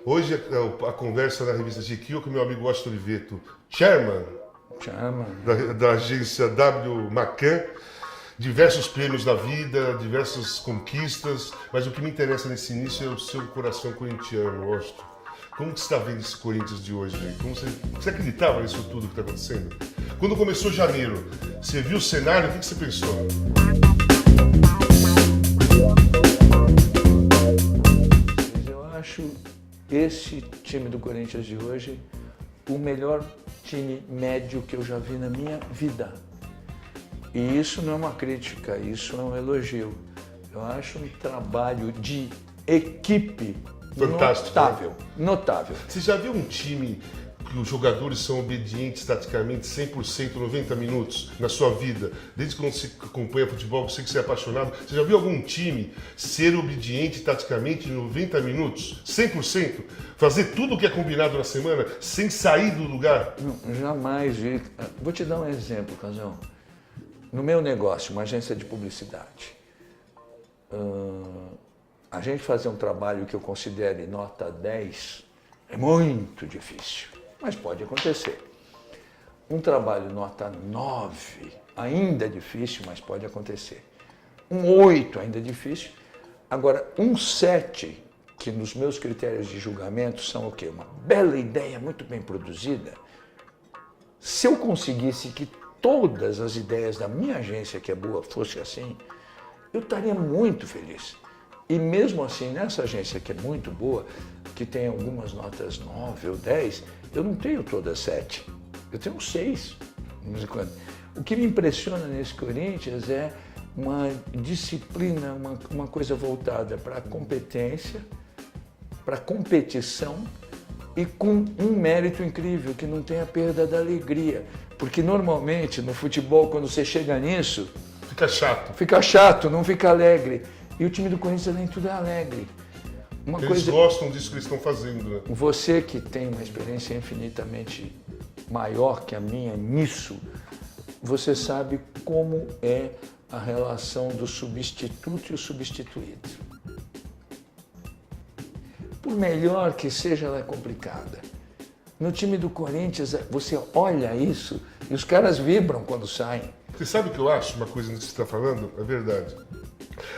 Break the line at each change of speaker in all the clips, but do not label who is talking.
Hoje a conversa na revista GQ com meu amigo Washington Oliveto, chairman
Chama.
da agência W. McCann, diversos prêmios na vida, diversas conquistas, mas o que me interessa nesse início é o seu coração corintiano, Washington. Como que você está vendo esse Corinthians de hoje? Como você acreditava nisso tudo que está acontecendo? Quando começou janeiro, você viu o cenário, o que você pensou?
Eu acho esse time do Corinthians de hoje o melhor time médio que eu já vi na minha vida. E isso não é uma crítica, isso é um elogio. Eu acho um trabalho de equipe
Fantástico,
notável,
né?
notável.
Você já viu um time que os jogadores são obedientes taticamente 100%, 90 minutos na sua vida? Desde quando você acompanha futebol, você que você é apaixonado, você já viu algum time ser obediente taticamente 90 minutos, 100%? Fazer tudo o que é combinado na semana sem sair do lugar?
Não, jamais vi. Vou te dar um exemplo, Casão. No meu negócio, uma agência de publicidade, a gente fazer um trabalho que eu considere nota 10 é muito difícil, mas pode acontecer. Um trabalho nota 9 ainda é difícil, mas pode acontecer. Um 8 ainda é difícil. Agora, um 7, que nos meus critérios de julgamento são o quê? Uma bela ideia, muito bem produzida. Se eu conseguisse que todas as ideias da minha agência, que é boa, fosse assim, eu estaria muito feliz. E mesmo assim, nessa agência que é muito boa, que tem algumas notas 9 ou 10, eu não tenho todas 7. Eu tenho 6, de vez em quando. O que me impressiona nesse Corinthians é uma disciplina, uma coisa voltada para a competência, para a competição e com um mérito incrível, que não tem a perda da alegria. Porque normalmente no futebol, quando você chega nisso,
Fica chato.
fica chato, não fica alegre. E o time do Corinthians nem tudo é alegre.
Eles gostam disso que eles estão fazendo, né?
Você que tem uma experiência infinitamente maior que a minha nisso, você sabe como é a relação do substituto e o substituído. Por melhor que seja, ela é complicada. No time do Corinthians, você olha isso e os caras vibram quando saem.
Você sabe o que eu acho? Uma coisa que você está falando? É verdade.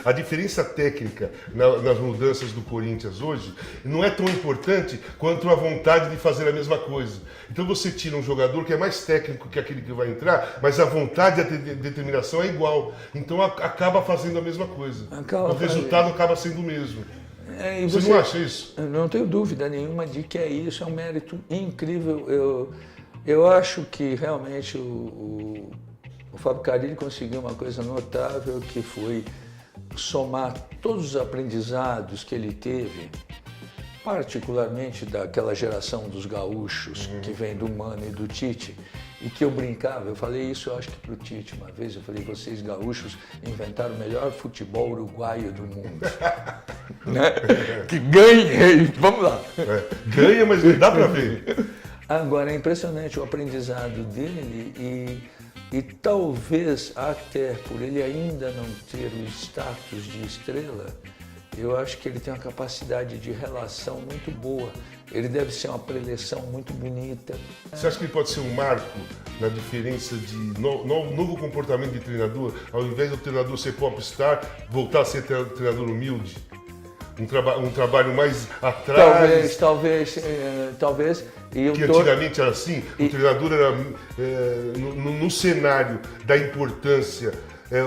A diferença técnica nas mudanças do Corinthians hoje não é tão importante quanto a vontade de fazer a mesma coisa. Então você tira um jogador que é mais técnico que aquele que vai entrar, mas a vontade e a determinação é igual. Então acaba fazendo a mesma coisa. O resultado acaba sendo o mesmo. Você não acha isso?
Eu não tenho dúvida nenhuma de que é isso, é um mérito incrível. Eu acho que realmente o Fábio Carille conseguiu uma coisa notável, que foi somar todos os aprendizados que ele teve, particularmente daquela geração dos gaúchos, que vem do Mano e do Tite, e que eu brincava, eu falei isso, eu acho que para o Tite uma vez, eu falei, vocês gaúchos inventaram o melhor futebol uruguaio do mundo. Né? Que ganhe, vamos lá.
Ganha, mas dá para ver.
Agora, é impressionante o aprendizado dele e talvez até por ele ainda não ter o status de estrela, eu acho que ele tem uma capacidade de relação muito boa. Ele deve ser uma preleção muito bonita.
Você acha que ele pode ser um marco na diferença de novo comportamento de treinador? Ao invés do treinador ser popstar, voltar a ser treinador humilde? Um trabalho mais atrás?
Talvez.
Que antigamente era assim, o treinador era no cenário da importância.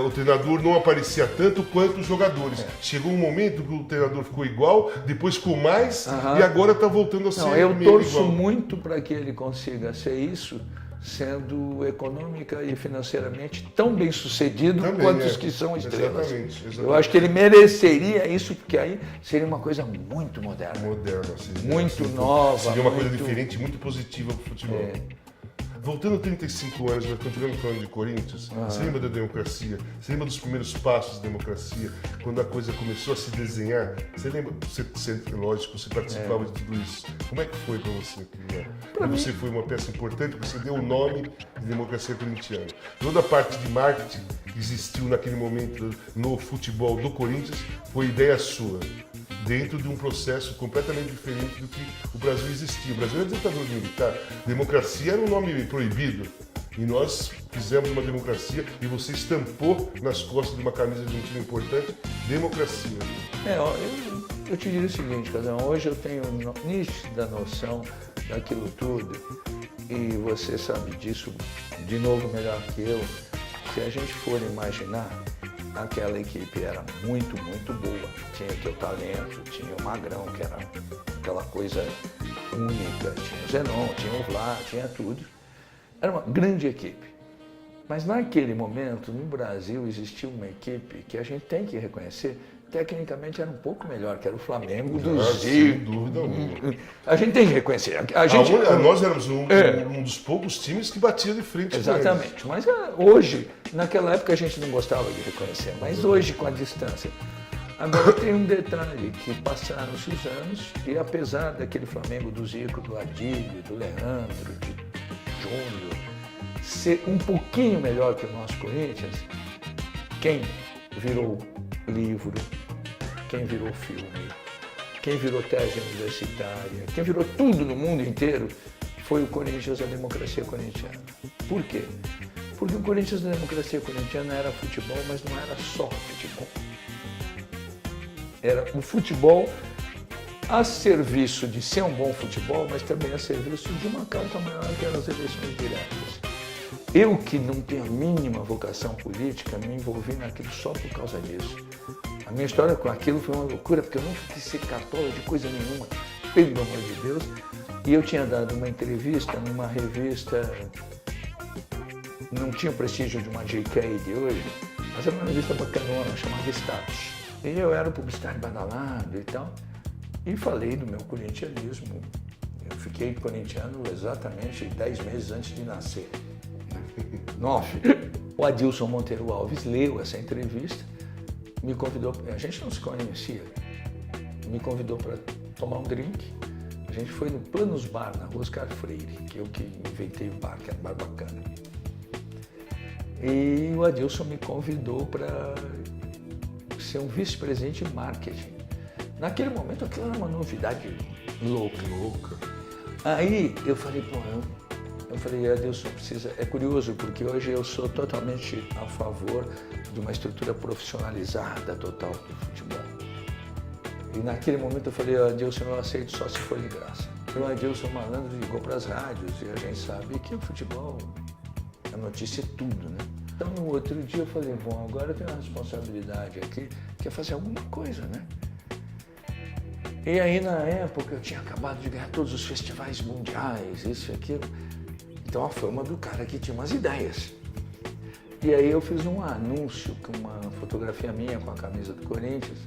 O treinador não aparecia tanto quanto os jogadores. Chegou um momento que o treinador ficou igual, depois ficou mais e agora está voltando a ser
eu
meio
torço
igual.
muito para que ele consiga ser isso, sendo econômica e financeiramente tão bem sucedido quanto os que são estrelas.
Exatamente.
Eu acho que ele mereceria isso, porque aí seria uma coisa muito moderna. Muito nova.
Seria uma coisa diferente, muito positiva para o futebol. Voltando 35 anos, nós continuamos falando de Corinthians. Você lembra da democracia? Você lembra dos primeiros passos da democracia? Quando a coisa começou a se desenhar? Você lembra? Lógico, você participava de tudo isso. Como é que foi para você? Você foi uma peça importante, você deu o nome de democracia corintiana. Toda a parte de marketing que existiu naquele momento no futebol do Corinthians foi ideia sua. dentro de um processo completamente diferente do que o Brasil existia. O Brasil era ditadura militar, democracia era um nome proibido. E nós fizemos uma democracia e você estampou nas costas de uma camisa de um time importante, democracia.
Eu te diria o seguinte, Casão, hoje eu tenho nítida noção daquilo tudo e você sabe disso de novo melhor que eu. Se a gente for imaginar, aquela equipe era muito, muito boa. Tinha o teu talento, tinha o Magrão, que era aquela coisa única, tinha o Zenon, tinha o Vlá, tinha tudo. Era uma grande equipe. Mas naquele momento, no Brasil, existia uma equipe que a gente tem que reconhecer, tecnicamente era um pouco melhor, que era o Flamengo do Zico.
Sem dúvida alguma.
A gente tem que reconhecer.
Nós éramos um dos poucos times que batia de frente com eles.
Exatamente. Mas hoje, naquela época a gente não gostava de reconhecer, mas hoje com a distância. Agora tem um detalhe, que passaram-se os anos e apesar daquele Flamengo do Zico, do Adílio, do Leandro, de Júnior, ser um pouquinho melhor que o nosso Corinthians, quem virou livro, quem virou filme, quem virou tese universitária, quem virou tudo no mundo inteiro, foi o Corinthians, a democracia corintiana. Por quê? Porque o Corinthians da democracia corintiana era futebol, mas não era só futebol. Era um futebol a serviço de ser um bom futebol, mas também a serviço de uma causa maior, que eram as eleições diretas. Eu, que não tenho a mínima vocação política, me envolvi naquilo só por causa disso. A minha história com aquilo foi uma loucura, porque eu nunca quis ser católico de coisa nenhuma, pelo amor de Deus. E eu tinha dado uma entrevista numa revista, não tinha o prestígio de uma JK de hoje, mas era uma revista bacanona, chamada Status. E eu era um publicitário badalado e tal. E falei do meu corintianismo. Eu fiquei corintiano exatamente 10 meses antes de nascer. 9. O Adilson Monteiro Alves leu essa entrevista, me convidou, a gente não se conhecia, me convidou para tomar um drink. A gente foi no Planos Bar, na Rua Oscar Freire, que eu que inventei o bar, que era um bar bacana. E o Adilson me convidou para ser um vice-presidente de marketing. Naquele momento aquilo era uma novidade louca. Aí eu falei, Adilson, é curioso, porque hoje eu sou totalmente a favor de uma estrutura profissionalizada total do futebol. E naquele momento eu falei, Adilson, eu aceito só se for de graça. E o Adilson Malandro ligou para as rádios e a gente sabe que o futebol, a notícia é tudo, né? Então no outro dia eu falei, bom, agora eu tenho uma responsabilidade aqui, que é fazer alguma coisa, né? E aí, na época, eu tinha acabado de ganhar todos os festivais mundiais, isso e aquilo. Então, a fama do cara que tinha umas ideias. E aí eu fiz um anúncio com uma fotografia minha com a camisa do Corinthians.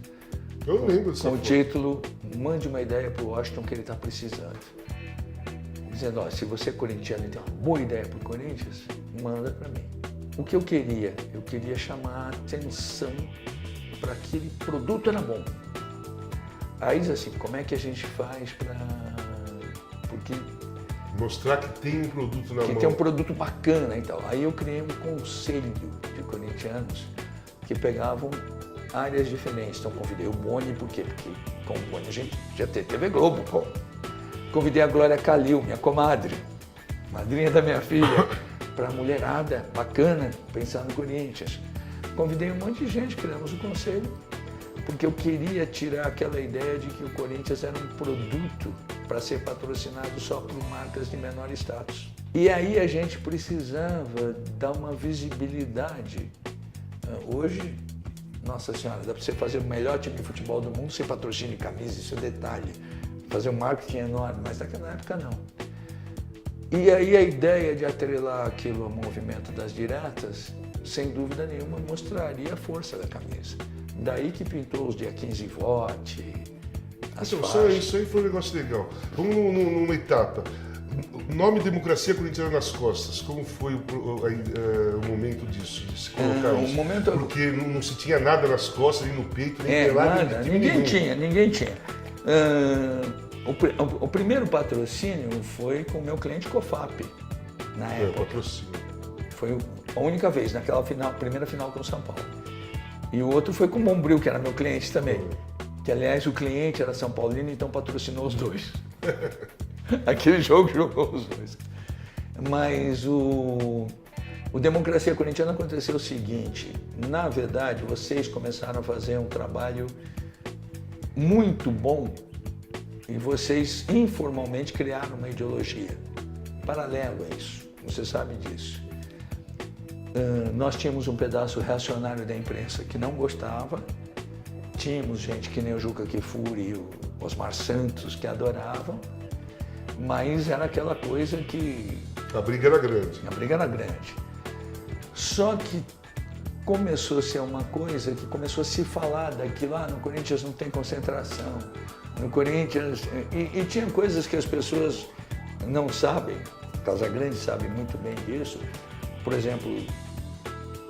Eu lembro disso.
Com o título, mande uma ideia para o Washington que ele está precisando. Dizendo, se você é corintiano e tem uma boa ideia para o Corinthians, manda para mim. O que eu queria chamar a atenção para aquele produto era bom. Aí diz assim, como é que a gente faz para... Porque...
Mostrar que tem um produto na mão.
Que tem um produto bacana e tal. Aí eu criei um conselho de corintianos que pegavam áreas diferentes. Então convidei o Boni, por quê? Porque com o Boni a gente já tem TV Globo, pô. Convidei a Glória Calil, minha comadre, madrinha da minha filha, para a mulherada bacana, pensar no Corinthians. Convidei um monte de gente, criamos um conselho. Porque eu queria tirar aquela ideia de que o Corinthians era um produto para ser patrocinado só por marcas de menor status. E aí a gente precisava dar uma visibilidade. Hoje, nossa senhora, dá para você fazer o melhor time de futebol do mundo sem patrocínio de camisa, isso é detalhe. Fazer um marketing enorme, mas naquela época não. E aí a ideia de atrelar aquilo ao movimento das diretas, sem dúvida nenhuma, mostraria a força da camisa. Daí que pintou os dia 15 vote, as faixas.
Isso aí foi um negócio legal. Vamos numa etapa. O nome Democracia Corintiana nas Costas, como foi o momento disso, de se colocar isso? Porque não se tinha nada nas costas, nem no peito, nem
nada, ninguém tinha. O primeiro patrocínio foi com o meu cliente Cofap, na época.
Patrocínio.
Foi a única vez, naquela primeira final com o São Paulo. E o outro foi com o Bombril, que era meu cliente também. que aliás o cliente era São Paulino, então patrocinou os dois. Aquele jogo jogou os dois. Mas o Democracia Corintiana aconteceu o seguinte, na verdade vocês começaram a fazer um trabalho muito bom e vocês informalmente criaram uma ideologia paralela a isso, você sabe disso. Nós tínhamos um pedaço reacionário da imprensa que não gostava, tínhamos gente que nem o Juca Kfouri e o Osmar Santos que adoravam, mas era aquela coisa que...
A briga era grande.
A briga era grande. Só que começou a ser uma coisa que começou a se falar daquilo, no Corinthians não tem concentração, no Corinthians... E tinha coisas que as pessoas não sabem, Casagrande sabe muito bem disso, por exemplo,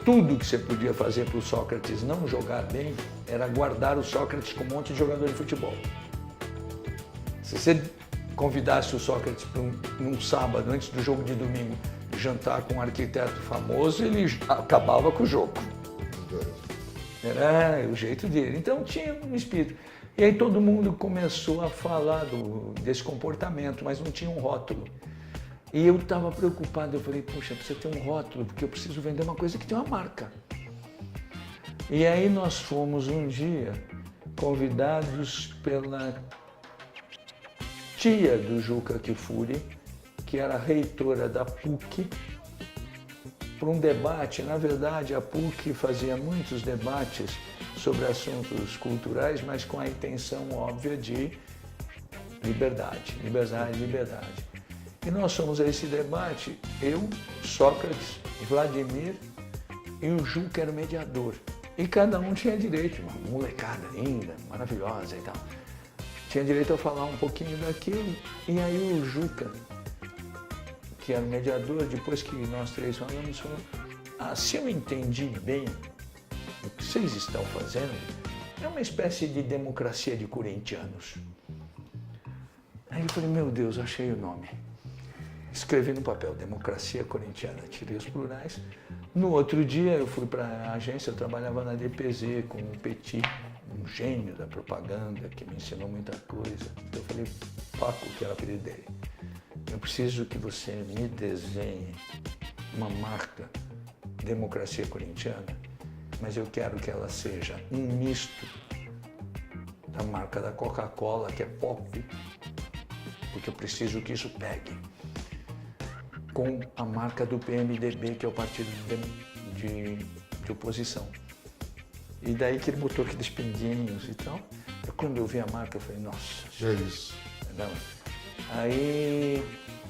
tudo que você podia fazer para o Sócrates não jogar bem era guardar o Sócrates com um monte de jogador de futebol. Se você convidasse o Sócrates para num sábado, antes do jogo de domingo, jantar com um arquiteto famoso, ele acabava com o jogo. Era o jeito dele. Então tinha um espírito. E aí todo mundo começou a falar desse comportamento, mas não tinha um rótulo. E eu estava preocupado, eu falei, puxa, precisa ter um rótulo, porque eu preciso vender uma coisa que tem uma marca. E aí nós fomos um dia convidados pela tia do Juca Kfouri, que era reitora da PUC, para um debate. Na verdade, a PUC fazia muitos debates sobre assuntos culturais, mas com a intenção óbvia de liberdade, liberdade, liberdade. E nós fomos a esse debate, eu, Sócrates, Vladimir e o Juca era o mediador. E cada um tinha direito, uma molecada linda, maravilhosa e tal. Tinha direito a falar um pouquinho daquilo. E aí o Juca, que era o mediador, depois que nós três falamos, falou, se eu entendi bem o que vocês estão fazendo, é uma espécie de democracia de corintianos. Aí eu falei, meu Deus, achei o nome. Escrevi no papel, Democracia Corintiana, tirei os plurais. No outro dia eu fui para a agência, eu trabalhava na DPZ com o Petit, um gênio da propaganda que me ensinou muita coisa. Então eu falei, Paco, que era o apelido dele, eu preciso que você me desenhe uma marca Democracia Corintiana, mas eu quero que ela seja um misto da marca da Coca-Cola, que é pop, porque eu preciso que isso pegue, com a marca do PMDB, que é o partido de oposição. E daí que ele botou aqueles pinguinhos e tal. Quando eu vi a marca, eu falei, nossa.
É isso.
Aí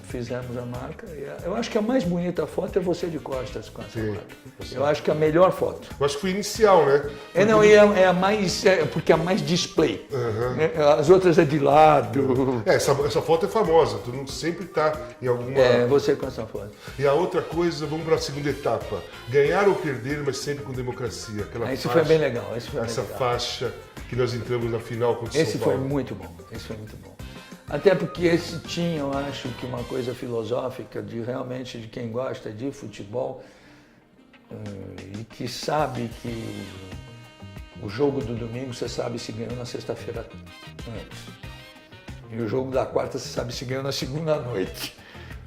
fizemos a marca. Eu acho que a mais bonita foto é você de costas com essa marca. Eu acho que a melhor foto.
Eu acho que foi inicial, né?
É a mais, porque é a mais display. As outras é de lado.
Essa foto é famosa, tu não sempre está em alguma...
Você com essa foto.
E a outra coisa, vamos para a segunda etapa. Ganhar ou perder, mas sempre com democracia.
Isso foi bem legal.
Essa faixa que nós entramos na final contra o São Paulo.
Esse foi muito bom. Até porque esse tinha, eu acho, que uma coisa filosófica realmente de quem gosta de futebol e que sabe que o jogo do domingo você sabe se ganhou na sexta-feira antes. E o jogo da quarta você sabe se ganhou na segunda noite.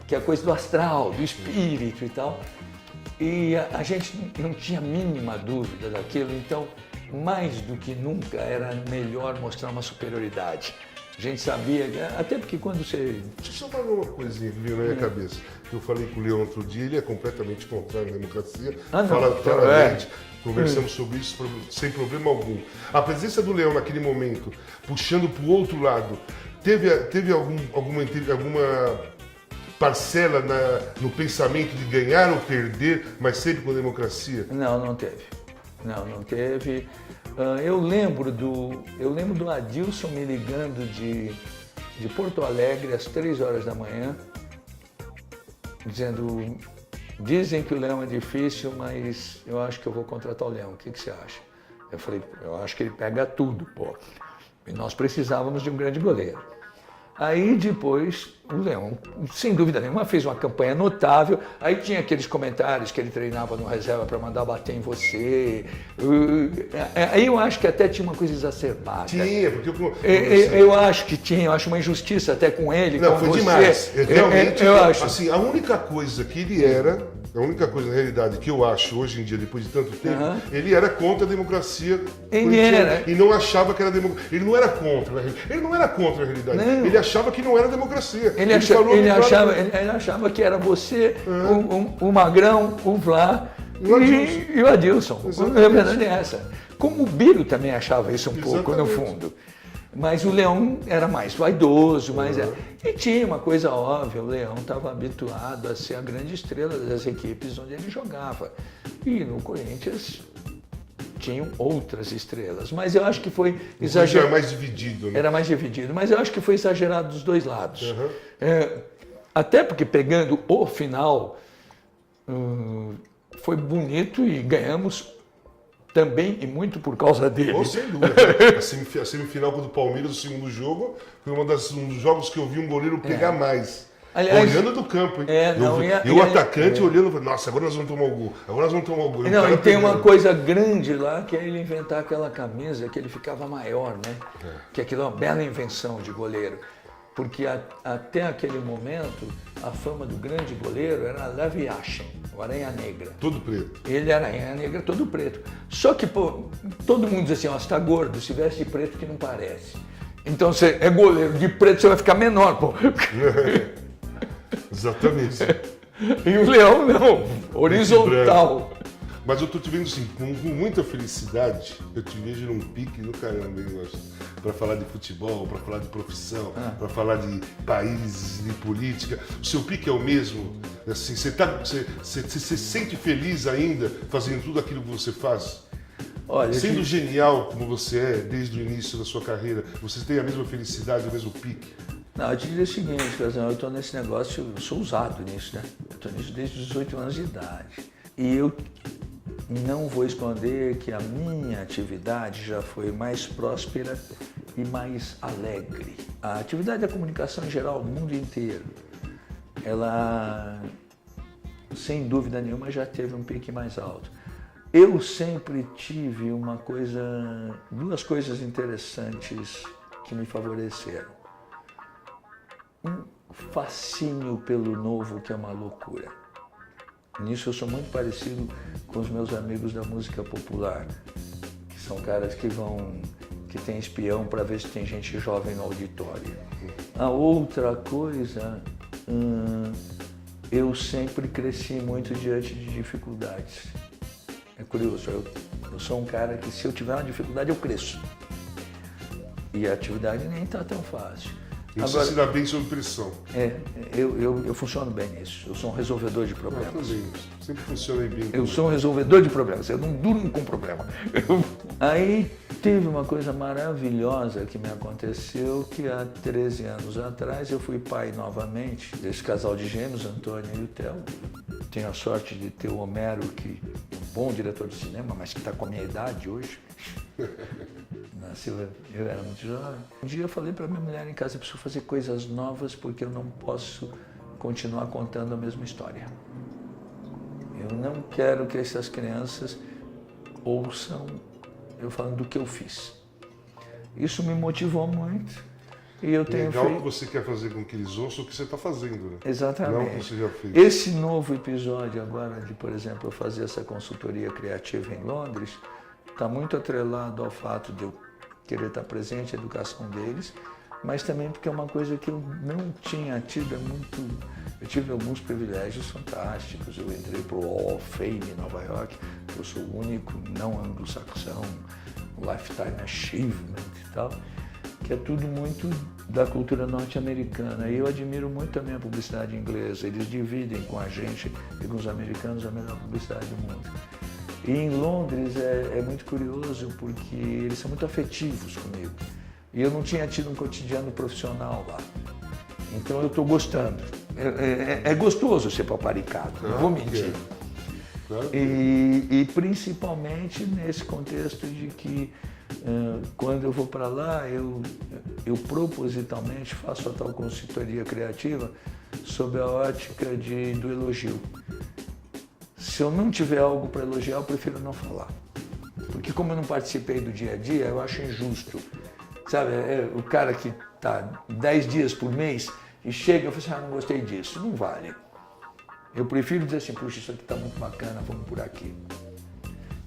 Que é a coisa do astral, do espírito e tal. E a gente não tinha a mínima dúvida daquilo, então, mais do que nunca, era melhor mostrar uma superioridade. A gente sabia, até porque quando você...
Deixa eu só falar uma coisinha que veio na minha cabeça. Eu falei com o Leão outro dia, ele é completamente contrário à democracia. Fala claramente, conversamos sobre isso sem problema algum. A presença do Leão naquele momento, puxando para o outro lado, teve alguma parcela no pensamento de ganhar ou perder, mas sempre com democracia?
Não teve. Não teve. Eu lembro do Adilson me ligando de Porto Alegre às 3 horas da manhã, dizendo, dizem que o Leão é difícil, mas eu acho que eu vou contratar o Leão, o que você acha? Eu falei, eu acho que ele pega tudo, pô. E nós precisávamos de um grande goleiro. Aí depois o Leão, sem dúvida nenhuma, fez uma campanha notável. Aí tinha aqueles comentários que ele treinava no reserva para mandar bater em você. Aí eu acho que até tinha uma coisa exacerbada.
Tinha, porque
eu acho que tinha, eu acho uma injustiça até com ele,
não,
com
foi
você.
demais. Realmente,
eu acho.
Assim, a única coisa que ele era, a única coisa na realidade que eu acho hoje em dia, depois de tanto tempo, ele era contra a democracia.
Ele era.
E não achava que era democracia. Ele não era contra, ele não era contra a realidade.
Não.
Ele achava que não era democracia.
Ele achava que era você, o Magrão, o Vlá e o Adilson. A verdade é essa. Como o Biro também achava isso um pouco, no fundo. Mas o Leão era mais vaidoso, e tinha uma coisa óbvia, o Leão estava habituado a ser a grande estrela das equipes onde ele jogava. E no Corinthians tinham outras estrelas, mas eu acho que foi exagerado.
Era mais dividido, né?
Era mais dividido, mas eu acho que foi exagerado dos dois lados. Até porque pegando o final, foi bonito e ganhamos também e muito por causa dele.
Oh, sem dúvida. A semifinal do Palmeiras, o segundo jogo, foi um dos jogos que eu vi um goleiro pegar mais.
Aliás,
olhando do campo, hein? O atacante olhando, nossa, agora nós vamos tomar o gol. Agora nós vamos tomar o gol.
Não, e tem uma coisa grande lá, que é ele inventar aquela camisa que ele ficava maior, né? Que aquilo é uma bela invenção de goleiro. Porque até aquele momento, a fama do grande goleiro era Laviachen, o Aranha Negra.
Todo preto.
Ele era Aranha Negra, todo preto. Só que, pô, todo mundo diz assim, ó, você tá gordo, se veste de preto que não parece. Então você é goleiro de preto, você vai ficar menor, pô.
Exatamente.
E o Leão não, horizontal.
Mas eu tô te vendo assim, com muita felicidade, eu te vejo num pique do caramba, hein, para falar de futebol, para falar de profissão, para falar de país, de política. O seu pique é o mesmo? Assim, você sente feliz ainda fazendo tudo aquilo que você faz?
Olha,
sendo genial como você é desde o início da sua carreira, você tem a mesma felicidade, o mesmo pique?
Não, eu te diria o seguinte, Casão, eu estou nesse negócio, eu sou usado nisso, né? Eu estou nisso desde os 18 anos de idade. E eu não vou esconder que a minha atividade já foi mais próspera e mais alegre. A atividade da comunicação em geral, no mundo inteiro, ela, sem dúvida nenhuma, já teve um pique mais alto. Eu sempre tive duas coisas interessantes que me favoreceram. Um fascínio pelo novo, que é uma loucura. Nisso eu sou muito parecido com os meus amigos da música popular, que são caras que tem espião para ver se tem gente jovem no auditório. A outra coisa, eu sempre cresci muito diante de dificuldades. É curioso, eu sou um cara que se eu tiver uma dificuldade eu cresço. E a atividade nem está tão fácil.
Você se dá bem sob pressão.
Eu funciono bem nisso. Eu sou um resolvedor de problemas.
Também. Sempre funcionei bem.
Eu sou um resolvedor de problemas. Eu não durmo com problema. Aí teve uma coisa maravilhosa que me aconteceu, que há 13 anos atrás eu fui pai novamente desse casal de gêmeos, Antônio e o Theo. Tenho a sorte de ter o Homero, que é um bom diretor de cinema, mas que está com a minha idade hoje. Nasceu, eu era muito jovem. Um dia eu falei para minha mulher em casa, eu preciso fazer coisas novas porque eu não posso continuar contando a mesma história. Eu não quero que essas crianças ouçam eu falando do que eu fiz. Isso me motivou muito. E eu tenho
legal
feito...
que você quer fazer com que eles ouçam o que você está fazendo, né?
Exatamente.
Não o que você já fez.
Esse novo episódio agora de, por exemplo, eu fazer essa consultoria criativa em Londres, está muito atrelado ao fato de eu querer estar presente na educação deles, mas também porque é uma coisa que eu não tinha tido, eu tive alguns privilégios fantásticos. Eu entrei para o Hall of Fame em Nova York, eu sou o único não anglo-saxão, Lifetime Achievement e tal, que é tudo muito da cultura norte-americana. E eu admiro muito também a publicidade inglesa. Eles dividem com a gente e com os americanos a melhor publicidade do mundo. E em Londres é muito curioso porque eles são muito afetivos comigo. E eu não tinha tido um cotidiano profissional lá. Então eu estou gostando. É gostoso ser paparicado, não vou mentir.
Claro.
E principalmente nesse contexto de que Quando eu vou para lá, eu propositalmente faço a tal consultoria criativa sob a ótica do elogio. Se eu não tiver algo para elogiar, eu prefiro não falar. Porque como eu não participei do dia a dia, eu acho injusto. Sabe, o cara que está 10 dias por mês e chega e fala assim, não gostei disso. Não vale. Eu prefiro dizer assim, puxa, isso aqui está muito bacana, vamos por aqui.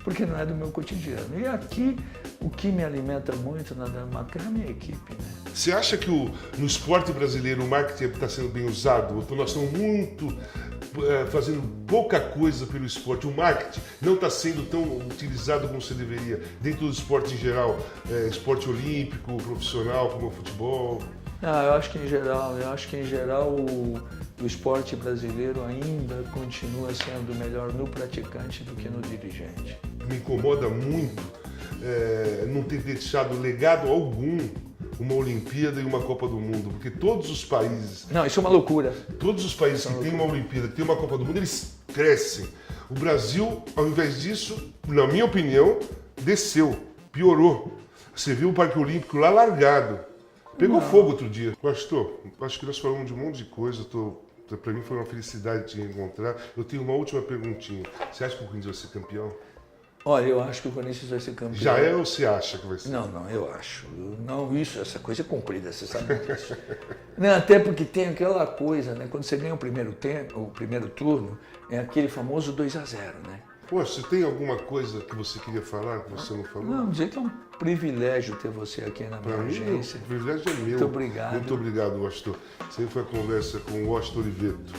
Porque não é do meu cotidiano. E aqui, o que me alimenta muito na Dharmakaya é a minha equipe. Né?
Você acha que no esporte brasileiro o marketing está sendo bem usado? Ou nós estamos fazendo pouca coisa pelo esporte? O marketing não está sendo tão utilizado como se deveria dentro do esporte em geral? Esporte olímpico, profissional, como o futebol?
Eu acho que em geral o esporte brasileiro ainda continua sendo melhor no praticante do que no dirigente.
Me incomoda muito não ter deixado legado algum uma Olimpíada e uma Copa do Mundo, porque todos os países...
Não, isso é uma loucura.
Todos os países que têm uma Olimpíada, que têm uma Copa do Mundo, eles crescem. O Brasil, ao invés disso, na minha opinião, desceu, piorou. Você viu o Parque Olímpico lá largado. Pegou fogo outro dia. Pastor, acho que nós falamos de um monte de coisa. Para mim foi uma felicidade te encontrar. Eu tenho uma última perguntinha. Você acha que o Corinthians vai ser campeão?
Olha, eu acho que o Corinthians vai ser campeão.
Já é ou você acha que vai ser?
Não, eu acho. Não, essa coisa é comprida, você sabe disso. Não, até porque tem aquela coisa, né? Quando você ganha o primeiro turno, é aquele famoso 2-0, né?
Poxa, você tem alguma coisa que você queria falar, que você não falou?
Não, dizer que é um privilégio ter você aqui na minha agência.
O privilégio é meu.
Muito obrigado.
Muito obrigado, Washington. Sempre foi a conversa com o Washington Oliveto.